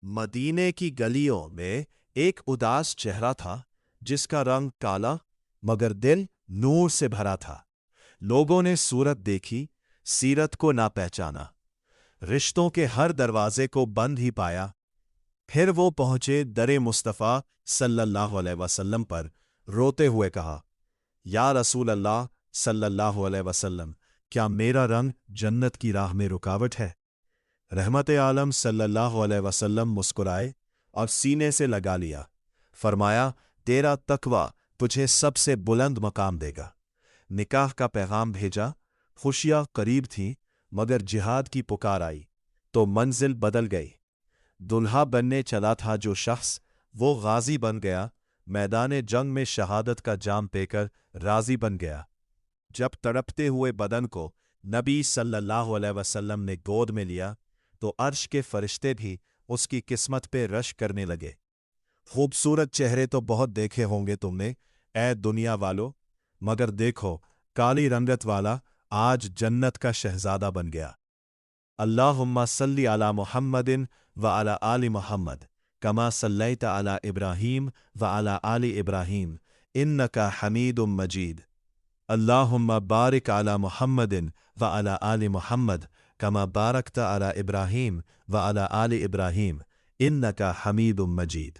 مدینے کی گلیوں میں ایک اداس چہرہ تھا جس کا رنگ کالا مگر دل نور سے بھرا تھا۔ لوگوں نے صورت دیکھی، سیرت کو نہ پہچانا، رشتوں کے ہر دروازے کو بند ہی پایا۔ پھر وہ پہنچے در مصطفیٰ صلی اللہ علیہ وسلم پر، روتے ہوئے کہا، یا رسول اللہ صلی اللہ علیہ وسلم، کیا میرا رنگ جنت کی راہ میں رکاوٹ ہے؟ رحمت عالم صلی اللہ علیہ وسلم مسکرائے اور سینے سے لگا لیا، فرمایا، تیرا تقوی تجھے سب سے بلند مقام دے گا۔ نکاح کا پیغام بھیجا، خوشیاں قریب تھیں، مگر جہاد کی پکار آئی تو منزل بدل گئی۔ دلہا بننے چلا تھا جو شخص، وہ غازی بن گیا، میدان جنگ میں شہادت کا جام پی کر راضی بن گیا۔ جب تڑپتے ہوئے بدن کو نبی صلی اللہ علیہ وسلم نے گود میں لیا تو عرش کے فرشتے بھی اس کی قسمت پہ رش کرنے لگے۔ خوبصورت چہرے تو بہت دیکھے ہوں گے تم نے اے دنیا والو، مگر دیکھو کالی رنگت والا آج جنت کا شہزادہ بن گیا۔ اللہم صلی علی محمد وعلی آل محمد کما صلیت علی ابراہیم وعلی آل ابراہیم انک حمید مجید۔ اللہم بارک علی محمد وعلی آل محمد کما بارکت علی ابراہیم وعلی آل ابراہیم انک حمید مجید۔